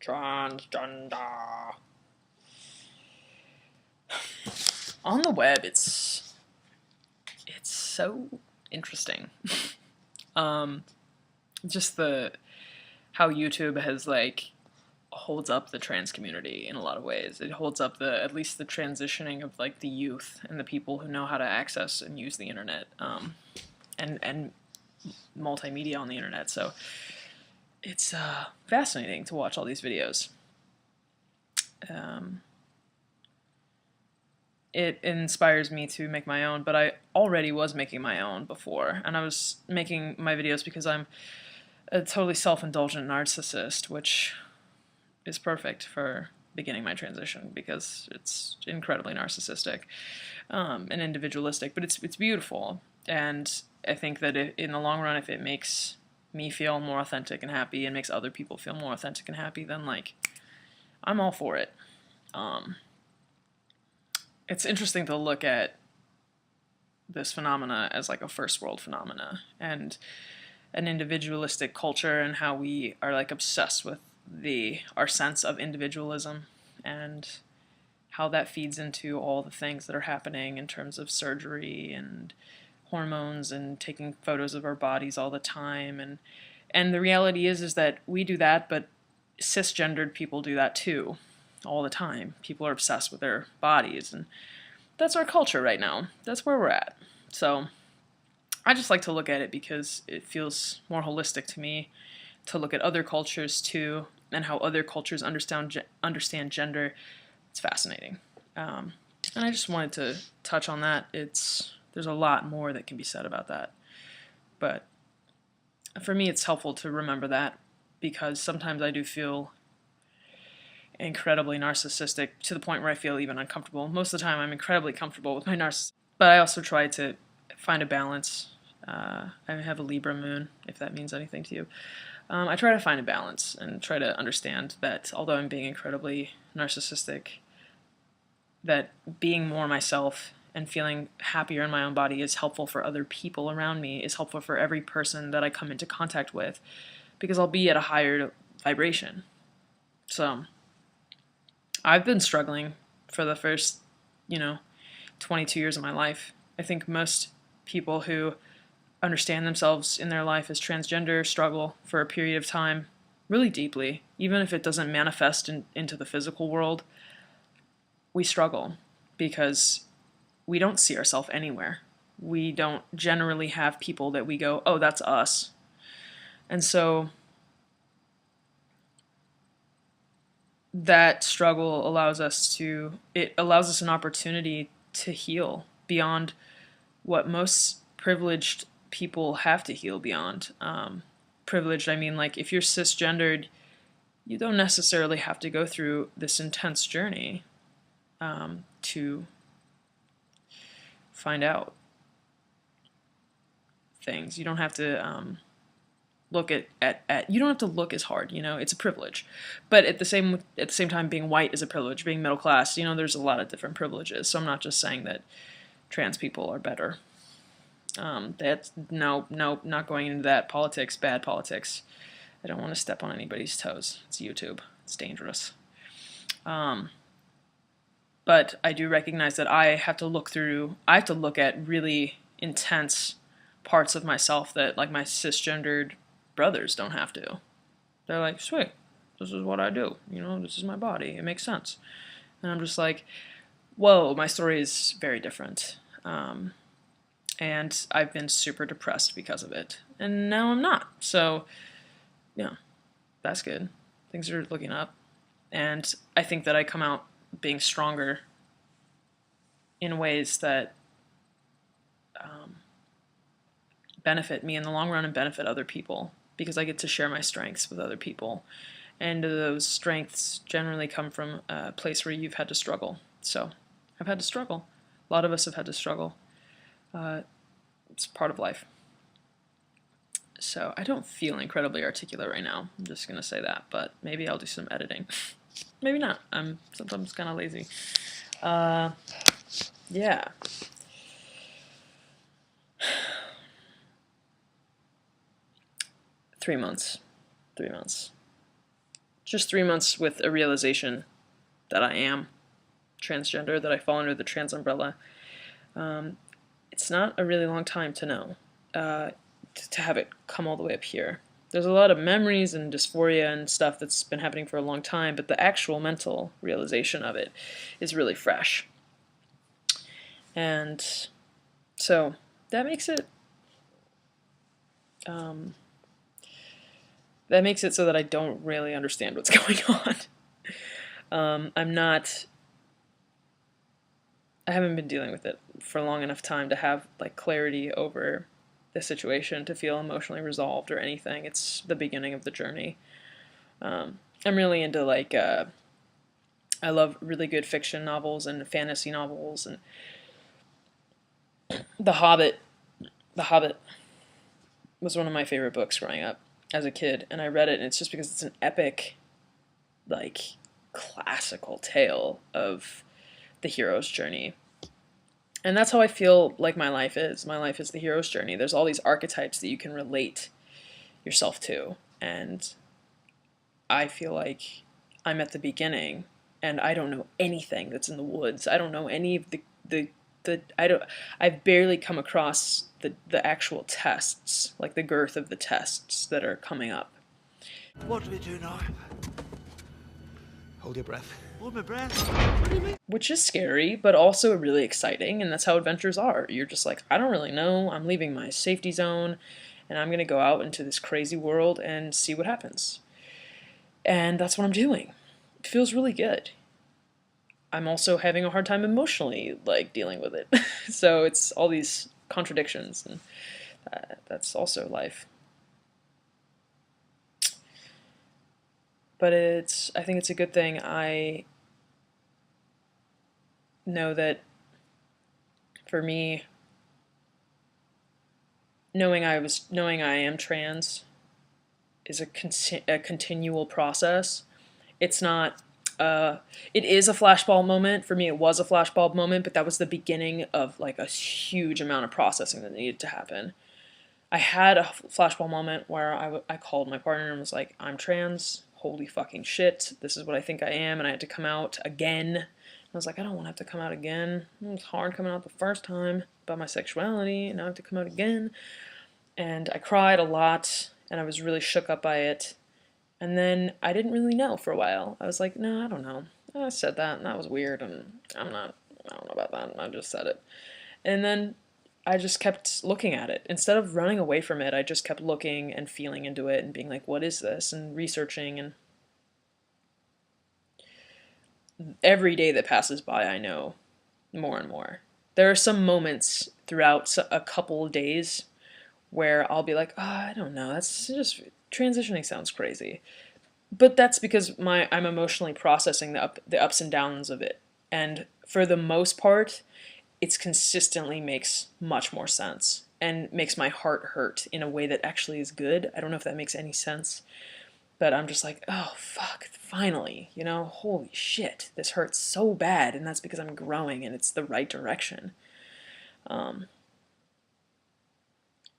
Transgender. On the web, it's so interesting. um, just the how YouTube has like holds up the trans community in a lot of ways. It holds up the at least the transitioning of like the youth and the people who know how to access and use the internet, and multimedia on the internet. So it's fascinating to watch all these videos. It inspires me to make my own, but I already was making my own before, and I was making my videos because I'm a totally self-indulgent narcissist, which is perfect for beginning my transition because it's incredibly narcissistic, and individualistic, but it's beautiful, and I think that in the long run, if it makes me feel more authentic and happy and makes other people feel more authentic and happy, then like I'm all for it. It's interesting to look at this phenomena as like a first world phenomena and an individualistic culture and how we are like obsessed with our sense of individualism and how that feeds into all the things that are happening in terms of surgery and hormones and taking photos of our bodies all the time, and the reality is that we do that, but cisgendered people do that too all the time. People are obsessed with their bodies, and that's our culture right now. That's where we're at. So I just like to look at it because it feels more holistic to me to look at other cultures too and how other cultures understand gender. It's fascinating. And I just wanted to touch on that. There's a lot more that can be said about that. But for me, it's helpful to remember that because sometimes I do feel incredibly narcissistic to the point where I feel even uncomfortable. Most of the time, I'm incredibly comfortable with my narcissism, but I also try to find a balance. I have a Libra moon, if that means anything to you. I try to find a balance and try to understand that although I'm being incredibly narcissistic, that being more myself and feeling happier in my own body is helpful for other people around me, is helpful for every person that I come into contact with, because I'll be at a higher vibration. So I've been struggling for the first, 22 years of my life. I think most people who understand themselves in their life as transgender struggle for a period of time really deeply. Even if it doesn't manifest into the physical world, we struggle because we don't see ourselves anywhere. We don't generally have people that we go, oh, that's us. And so that struggle allows us an opportunity to heal beyond what most privileged people have to heal beyond. Privileged, I mean, like if you're cisgendered, you don't necessarily have to go through this intense journey to find out things. You don't have to look at you don't have to look as hard. It's a privilege, but at the same time, being white is a privilege. Being middle class, there's a lot of different privileges. So I'm not just saying that trans people are better. That's no, not going into that politics, bad politics. I don't want to step on anybody's toes. It's YouTube. It's dangerous. But I do recognize that I have to look at really intense parts of myself that like my cisgendered brothers don't have to. They're like, sweet, this is what I do. This is my body. It makes sense. And I'm just like, whoa, my story is very different. And I've been super depressed because of it. And now I'm not. So, that's good. Things are looking up. And I think that I come out being stronger in ways that benefit me in the long run and benefit other people, because I get to share my strengths with other people. And those strengths generally come from a place where you've had to struggle. So I've had to struggle. A lot of us have had to struggle. It's part of life. So I don't feel incredibly articulate right now. I'm just going to say that, but maybe I'll do some editing. Maybe not. I'm sometimes kind of lazy. Yeah. Three months. just 3 months with a realization that I am transgender, that I fall under the trans umbrella. It's not a really long time to know, to have it come all the way up here. There's a lot of memories and dysphoria and stuff that's been happening for a long time, but the actual mental realization of it is really fresh. And so that makes it so that I don't really understand what's going on. I haven't been dealing with it for long enough time to have like clarity over the situation, to feel emotionally resolved or anything. It's the beginning of the journey. I'm really into like I love really good fiction novels and fantasy novels, and The Hobbit. The Hobbit was one of my favorite books growing up as a kid, and I read it, and it's just because it's an epic, like, classical tale of the hero's journey. And that's how I feel like my life is. My life is the hero's journey. There's all these archetypes that you can relate yourself to, and I feel like I'm at the beginning, and I don't know anything that's in the woods. I don't know any of I've barely come across the actual tests, like the girth of the tests that are coming up. What do we do now? Hold your breath. Hold my breath? What do you mean? Which is scary, but also really exciting, and that's how adventures are. You're just like, I don't really know. I'm leaving my safety zone, and I'm going to go out into this crazy world and see what happens. And that's what I'm doing. It feels really good. I'm also having a hard time emotionally, like, dealing with it. So it's all these contradictions, and that's also life. But I think it's a good thing. I know that for me, knowing I am trans is a continual process. It's not. It is a flashbulb moment. For me, it was a flashbulb moment, but that was the beginning of like a huge amount of processing that needed to happen. I had a flashbulb moment where I called my partner and was like, I'm trans. Holy fucking shit. This is what I think I am. And I had to come out again. I was like, I don't want to have to come out again. It was hard coming out the first time about my sexuality, and now I have to come out again. And I cried a lot, and I was really shook up by it. And then I didn't really know for a while. I was like, no, I don't know. I said that, and that was weird, and I don't know about that. I just said it. And then I just kept looking at it. Instead of running away from it, I just kept looking and feeling into it and being like, what is this? And researching. And every day that passes by, I know more and more. There are some moments throughout a couple of days where I'll be like, oh, I don't know, that's just, transitioning sounds crazy. But that's because I'm emotionally processing the ups and downs of it. And for the most part, it consistently makes much more sense and makes my heart hurt in a way that actually is good. I don't know if that makes any sense, but I'm just like, oh, fuck, finally, holy shit, this hurts so bad, and that's because I'm growing and it's the right direction. And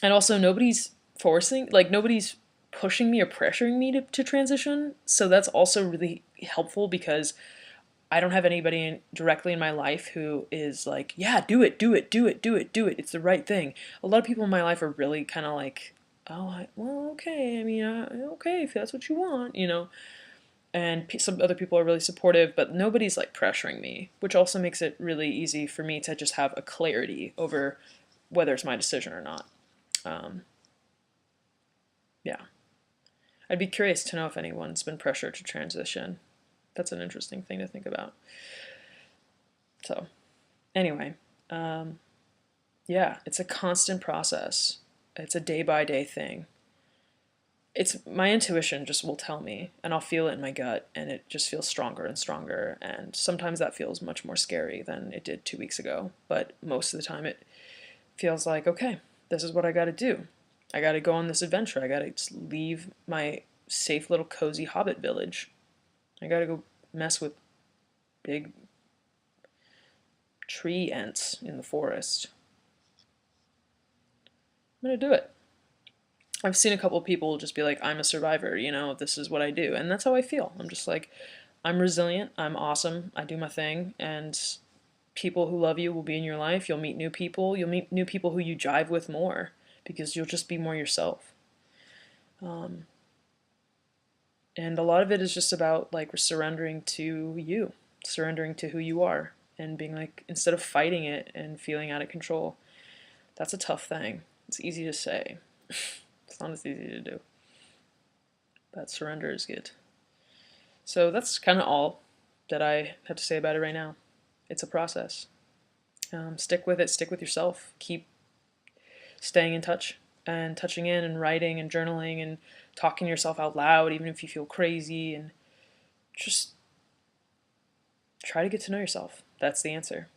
also, nobody's pushing me or pressuring me to transition, so that's also really helpful because I don't have anybody directly in my life who is like, yeah, do it, it's the right thing. A lot of people in my life are really kind of like, oh, well, okay, I mean, okay, if that's what you want, and some other people are really supportive, but nobody's like pressuring me, which also makes it really easy for me to just have a clarity over whether it's my decision or not. Yeah. I'd be curious to know if anyone's been pressured to transition. That's an interesting thing to think about. So, anyway, yeah, it's a constant process. It's a day-by-day thing. It's my intuition just will tell me, and I'll feel it in my gut, and it just feels stronger and stronger, and sometimes that feels much more scary than it did 2 weeks ago, but most of the time it feels like, okay, this is what I gotta do. I gotta go on this adventure. I gotta just leave my safe little cozy hobbit village. I gotta go mess with big tree ents in the forest. I'm gonna do it. I've seen a couple of people just be like, I'm a survivor, this is what I do. And that's how I feel. I'm just like, I'm resilient, I'm awesome, I do my thing, and people who love you will be in your life. You'll meet new people. You'll meet new people who you jive with more because you'll just be more yourself. And a lot of it is just about like surrendering to you, surrendering to who you are, and being like, instead of fighting it and feeling out of control. That's a tough thing. It's easy to say. It's not as easy to do. But surrender is good. So that's kind of all that I have to say about it right now. It's a process. Stick with it. Stick with yourself. Keep staying in touch and touching in and writing and journaling and talking to yourself out loud, even if you feel crazy, and just try to get to know yourself. That's the answer.